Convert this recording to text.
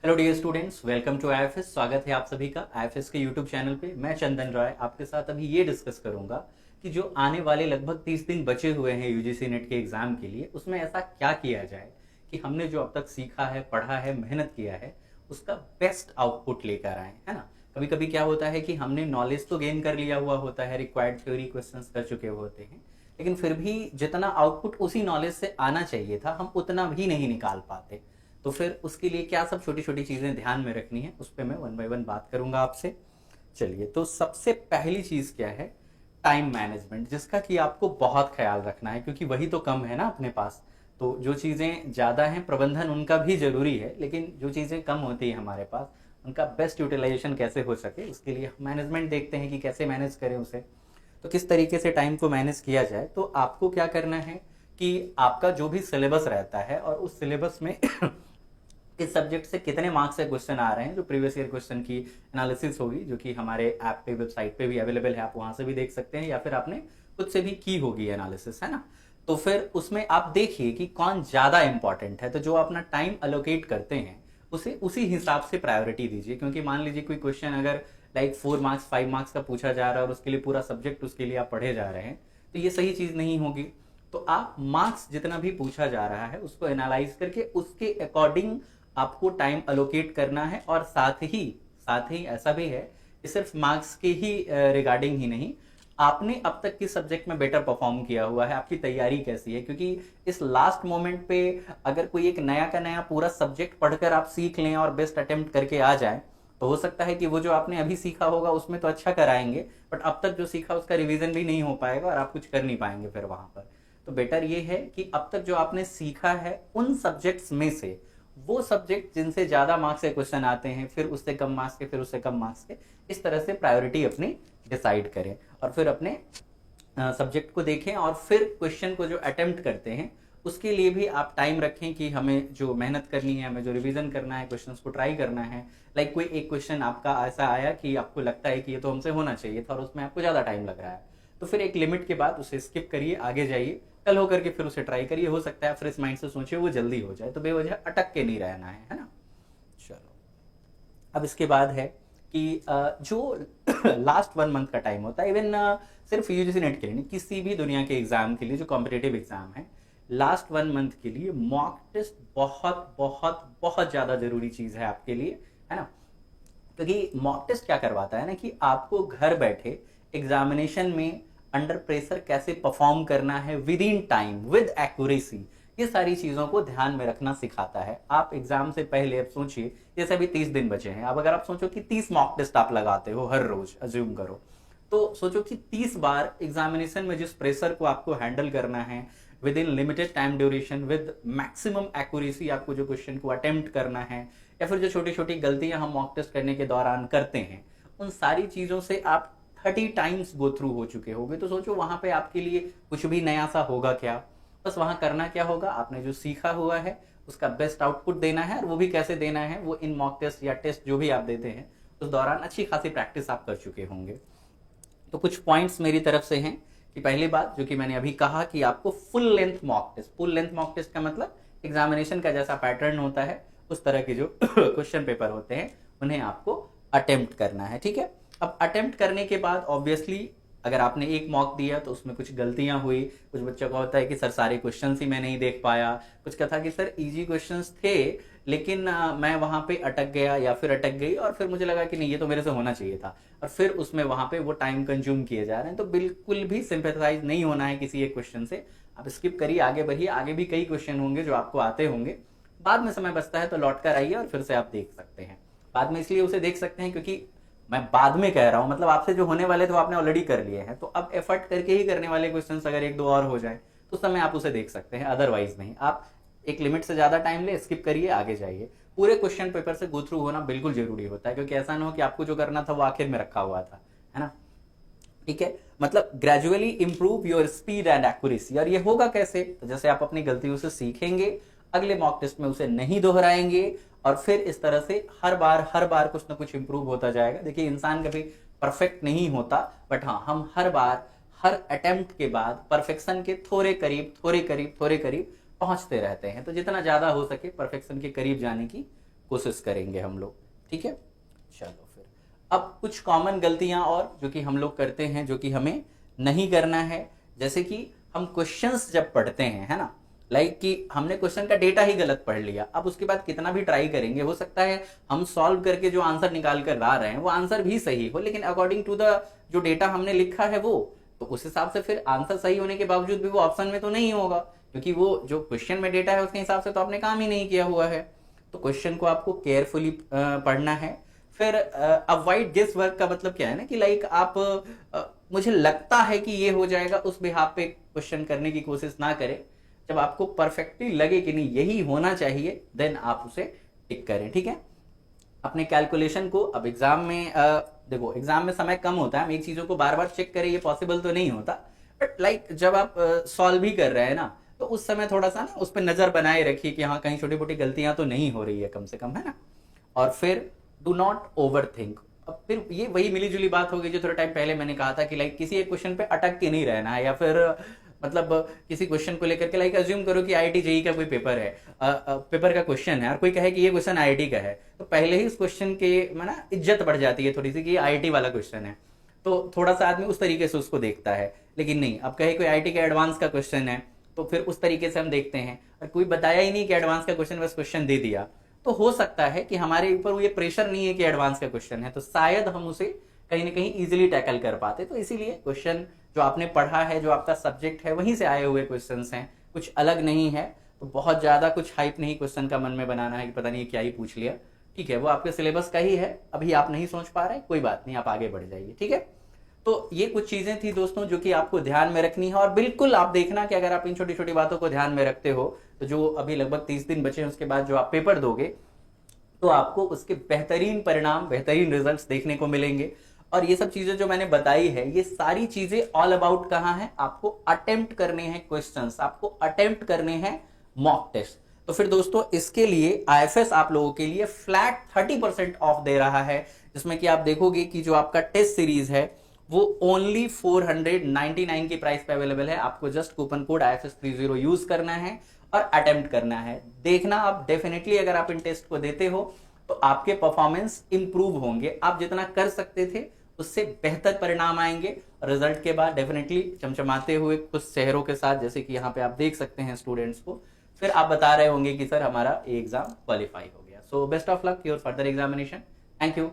Hello dear students, welcome to IFS. स्वागत है आप सभी का आईएफएस के यूट्यूब चैनल पे। मैं चंदन राय आपके साथ अभी ये डिस्कस करूंगा कि जो आने वाले लगभग 30 दिन बचे हुए हैं यूजीसी नेट के एग्जाम के लिए, उसमें ऐसा क्या किया जाए कि हमने जो अब तक सीखा है, पढ़ा है, मेहनत किया है, उसका बेस्ट आउटपुट लेकर आए, है ना। कभी कभी क्या होता है कि हमने नॉलेज तो गेन कर लिया हुआ होता है, रिक्वायर्ड थ्योरी क्वेश्चंस कर चुके होते हैं, लेकिन फिर भी जितना आउटपुट उसी नॉलेज से आना चाहिए था, हम उतना भी नहीं निकाल पाते। तो फिर उसके लिए क्या सब छोटी छोटी चीज़ें ध्यान में रखनी है, उस पर मैं वन बाय वन बात करूंगा आपसे। चलिए, तो सबसे पहली चीज़ क्या है? टाइम मैनेजमेंट, जिसका कि आपको बहुत ख्याल रखना है, क्योंकि वही तो कम है ना अपने पास। तो जो चीज़ें ज़्यादा हैं, प्रबंधन उनका भी ज़रूरी है, लेकिन जो चीज़ें कम होती है हमारे पास, उनका बेस्ट यूटिलाइजेशन कैसे हो सके, उसके लिए मैनेजमेंट देखते हैं कि कैसे मैनेज करें उसे। तो किस तरीके से टाइम को मैनेज किया जाए, तो आपको क्या करना है कि आपका जो भी सिलेबस रहता है, और उस सिलेबस में किस सब्जेक्ट से कितने मार्क्स से क्वेश्चन आ रहे हैं, जो प्रीवियस ईयर क्वेश्चन की एनालिसिस होगी, जो कि हमारे ऐप पे, वेबसाइट पे भी अवेलेबल है, आप वहां से भी देख सकते हैं, या फिर आपने खुद से भी की होगी एनालिसिस, है ना। तो फिर उसमें आप देखिए कि कौन ज़्यादा इंपॉर्टेंट है, तो जो अपना टाइम अलोकेट करते हैं उसे उसी हिसाब से प्रायोरिटी दीजिए। क्योंकि मान लीजिए कोई क्वेश्चन अगर लाइक 4 मार्क्स 5 मार्क्स का पूछा जा रहा है और उसके लिए पूरा सब्जेक्ट उसके लिए आप पढ़े जा रहे हैं, तो ये सही चीज़ नहीं होगी। तो आप मार्क्स जितना भी पूछा जा रहा है उसको एनालाइज करके उसके अकॉर्डिंग आपको टाइम अलोकेट करना है। और साथ ही ऐसा भी है कि सिर्फ मार्क्स के ही रिगार्डिंग ही नहीं, आपने अब तक किस सब्जेक्ट में बेटर परफॉर्म किया हुआ है, आपकी तैयारी कैसी है। क्योंकि इस लास्ट मोमेंट पे अगर कोई एक नया का नया पूरा सब्जेक्ट पढ़कर आप सीख लें और बेस्ट अटेम्प्ट करके आ जाए, तो हो सकता है कि वो जो आपने अभी सीखा होगा उसमें तो अच्छा कराएंगे, बट अब तक जो सीखा उसका रिवीजन भी नहीं हो पाएगा और आप कुछ कर नहीं पाएंगे फिर वहां पर। तो बेटर ये है कि अब तक जो आपने सीखा है उन सब्जेक्ट्स में से वो सब्जेक्ट जिनसे ज्यादा मार्क्स के क्वेश्चन आते हैं, फिर उससे कम मार्क्स के, फिर उससे कम मार्क्स के, इस तरह से प्रायोरिटी अपनी डिसाइड करें। और फिर अपने सब्जेक्ट को देखें, और फिर क्वेश्चन को जो अटेम्प्ट करते हैं उसके लिए भी आप टाइम रखें कि हमें जो मेहनत करनी है, हमें जो रिवीजन करना है, क्वेश्चंस को ट्राई करना है। लाइक कोई एक क्वेश्चन आपका ऐसा आया कि आपको लगता है कि ये तो हमसे होना चाहिए था और उसमें आपको ज़्यादा टाइम लग रहा है, तो फिर एक लिमिट के बाद उसे स्किप करिए, आगे जाइए, कल होकर के फिर उसे ट्राई करिए। हो सकता है फ्रेश माइंड से सोचिए वो जल्दी हो जाए, तो बेवजह अटक के नहीं रहना है ना। चलो, अब इसके बाद है कि जो लास्ट 1 मंथ का टाइम होता है, इवन सिर्फ यूजीसी नेट के लिए नहीं, किसी भी दुनिया के एग्जाम के लिए जो कॉम्पिटेटिव एग्जाम है, लास्ट 1 मंथ के लिए मॉक टेस्ट बहुत बहुत बहुत ज़्यादा जरूरी चीज़ है आपके लिए, है ना। क्योंकि मॉक टेस्ट क्या करवाता है ना, कि आपको घर बैठे एग्जामिनेशन में अंडर प्रेशर कैसे परफॉर्म करना है, with in time, with accuracy, ये सारी चीजों को ध्यान में रखना सिखाता है। आप एग्जाम से पहले अब सोचिए, जैसे अभी 30 दिन बचे हैं, अब अगर आप सोचो कि 30 मॉक टेस्ट आप लगाते हो हर रोज, अज्यूम करो, तो सोचो कि 30 बार एग्जामिनेशन में जिस प्रेशर को आपको हैंडल करना है, with in limited time duration, with maximum accuracy, आपको जो क्वेश्चन को अटेम्प्ट करना है, या फिर जो छोटी छोटी गलतियां हम मॉक टेस्ट करने के दौरान करते हैं, उन सारी चीजों से आप 30 टाइम्स गो थ्रू हो चुके होंगे। तो सोचो वहां पे आपके लिए कुछ भी नया सा होगा क्या? बस वहां करना क्या होगा, आपने जो सीखा हुआ है उसका बेस्ट आउटपुट देना है, और वो भी कैसे देना है, वो इन मॉक टेस्ट या टेस्ट जो भी आप देते हैं उस दौरान अच्छी खासी प्रैक्टिस आप कर चुके होंगे। तो कुछ पॉइंट्स मेरी तरफ से हैं कि पहली बात, जो कि मैंने अभी कहा, कि आपको full length mock test, full length mock test का मतलब एग्जामिनेशन का जैसा पैटर्न होता है उस तरह के जो क्वेश्चन पेपर होते हैं उन्हें आपको अटेम्प्ट करना है, ठीक है। अब अटेम्प्ट करने के बाद ऑब्वियसली अगर आपने एक मॉक दिया तो उसमें कुछ गलतियां हुई, कुछ बच्चों का होता है कि सर सारे क्वेश्चंस ही मैं नहीं देख पाया, कुछ का था कि सर इजी क्वेश्चंस थे लेकिन मैं वहां पे अटक गया या फिर अटक गई, और फिर मुझे लगा कि नहीं ये तो मेरे से होना चाहिए था, और फिर उसमें वहां पे वो टाइम कंज्यूम किए जा रहे हैं। तो बिल्कुल भी सिंपैथाइज नहीं होना है किसी एक क्वेश्चन से, आप स्किप करिए, आगे बढ़िए, आगे भी कई क्वेश्चन होंगे जो आपको आते होंगे, बाद में समय बचता है तो लौट कर आइए और फिर से आप देख सकते हैं। बाद में इसलिए उसे देख सकते हैं क्योंकि मैं बाद में कह रहा हूं, मतलब आपसे जो होने वाले थे वो आपने ऑलरेडी कर लिए हैं, तो अब एफर्ट करके ही करने वाले क्वेश्चंस अगर एक दो और हो जाए तो उस समय आप उसे देख सकते हैं, अदरवाइज नहीं। आप एक लिमिट से ज्यादा टाइम ले, स्किप करिए, आगे जाइए। पूरे क्वेश्चन पेपर से गो थ्रू होना बिल्कुल जरूरी होता है, क्योंकि ऐसा ना हो कि आपको जो करना था वो आखिर में रखा हुआ था, है ना। ठीक है, मतलब gradually improve your speed and accuracy. और ये होगा कैसे? तो जैसे आप अपनी गलतियों से सीखेंगे, अगले मॉक टेस्ट में उसे नहीं दोहराएंगे, और फिर इस तरह से हर बार कुछ ना कुछ इंप्रूव होता जाएगा। देखिए, इंसान कभी परफेक्ट नहीं होता, बट हाँ, हम हर बार, हर अटेम्प्ट के बाद परफेक्शन के थोड़े करीब पहुंचते रहते हैं। तो जितना ज्यादा हो सके परफेक्शन के करीब जाने की कोशिश करेंगे हम लोग, ठीक है। चलो फिर अब कुछ कॉमन गलतियां और जो कि हम लोग करते हैं, जो कि हमें नहीं करना है। जैसे कि हम क्वेश्चंस जब पढ़ते हैं, है ना, लाइक कि हमने क्वेश्चन का डेटा ही गलत पढ़ लिया, अब उसके बाद कितना भी ट्राई करेंगे, हो सकता है हम सॉल्व करके जो आंसर निकाल कर ला रहे हैं वो आंसर भी सही हो, लेकिन अकॉर्डिंग टू द जो डेटा हमने लिखा है वो, तो उस हिसाब से फिर आंसर सही होने के बावजूद भी वो ऑप्शन में तो नहीं होगा, क्योंकि वो जो क्वेश्चन में डेटा है उसके हिसाब से तो आपने काम ही नहीं किया हुआ है। तो क्वेश्चन को आपको केयरफुली पढ़ना है। फिर अवॉइड गेस वर्क का मतलब क्या है ना, कि लाइक आप मुझे लगता है कि ये हो जाएगा, उस बिहाफ पे क्वेश्चन करने की कोशिश ना करें। जब आपको परफेक्टली लगे कि नहीं यही होना चाहिए, देन आप उसे टिक करें, ठीक है। अपने कैलकुलेशन को, अब एग्जाम में देखो एग्जाम में समय कम होता है, हम एक चीजों को बार बार चेक करें ये पॉसिबल तो नहीं होता, बट लाइक जब आप सॉल्व भी कर रहे हैं ना, तो उस समय थोड़ा सा ना उस पर नजर बनाए रखिए कि हाँ कहीं छोटी मोटी गलतियां तो नहीं हो रही है कम से कम, है ना। और फिर डू नॉट ओवर थिंक। अब फिर ये वही मिली जुली बात हो गई जो थोड़ा टाइम पहले मैंने कहा था कि लाइक किसी एक क्वेश्चन पे अटक के नहीं रहना है, या फिर मतलब किसी क्वेश्चन को लेकर के लाइक अज्यूम करो कि आईआईटी जेईई का कोई पेपर है, पेपर का क्वेश्चन है और कोई कहे कि ये क्वेश्चन आईआईटी का है, तो पहले ही उस क्वेश्चन के ना इज्जत बढ़ जाती है थोड़ी सी कि ये आईआईटी वाला क्वेश्चन है, तो थोड़ा सा आदमी उस तरीके से उसको देखता है। लेकिन नहीं, अब कहे कोई आईआईटी का एडवांस का क्वेश्चन है तो फिर उस तरीके से हम देखते हैं, और कोई बताया ही नहीं कि एडवांस का क्वेश्चन, बस क्वेश्चन दे दिया, तो हो सकता है कि हमारे ऊपर ये प्रेशर नहीं है कि एडवांस का क्वेश्चन है, तो शायद हम उसे कहीं ना कहीं इजीली टैकल कर पाते। तो इसीलिए क्वेश्चन जो आपने पढ़ा है, जो आपका सब्जेक्ट है, वहीं से आए हुए क्वेश्चंस हैं, कुछ अलग नहीं है। तो बहुत ज्यादा कुछ हाइप नहीं क्वेश्चन का मन में बनाना है कि पता नहीं क्या ही पूछ लिया, ठीक है, वो आपके सिलेबस का ही है, अभी आप नहीं सोच पा रहे, कोई बात नहीं, आप आगे बढ़ जाइए, ठीक है। तो ये कुछ चीजें थी दोस्तों जो कि आपको ध्यान में रखनी है, और बिल्कुल आप देखना कि अगर आप इन छोटी छोटी बातों को ध्यान में रखते हो, तो जो अभी लगभग 30 दिन बचे हैं उसके बाद जो आप पेपर दोगे, तो आपको उसके बेहतरीन परिणाम, बेहतरीन रिजल्ट्स देखने को मिलेंगे। और ये सब चीजें जो मैंने बताई है, ये सारी चीजें ऑल अबाउट कहां है, आपको अटेम्प्ट करने हैं क्वेश्चंस, आपको अटेम्प्ट करने हैं मॉक टेस्ट। तो फिर दोस्तों इसके लिए आईएफएस आप लोगों के लिए फ्लैट 30% ऑफ दे रहा है, जिसमें कि आप देखोगे कि जो आपका टेस्ट सीरीज है वो ओनली 499 की प्राइस पे अवेलेबल है। आपको just coupon code IFS30 use करना है और अटेम्प्ट करना है। देखना आप डेफिनेटली अगर आप इन टेस्ट को देते हो तो आपके परफॉर्मेंस इंप्रूव होंगे, आप जितना कर सकते थे उससे बेहतर परिणाम आएंगे। रिजल्ट के बाद डेफिनेटली चमचमाते हुए कुछ चेहरों के साथ, जैसे कि यहाँ पे आप देख सकते हैं स्टूडेंट्स को, फिर आप बता रहे होंगे कि सर हमारा एग्जाम क्वालिफाई हो गया। So best of luck your further examination. Thank you.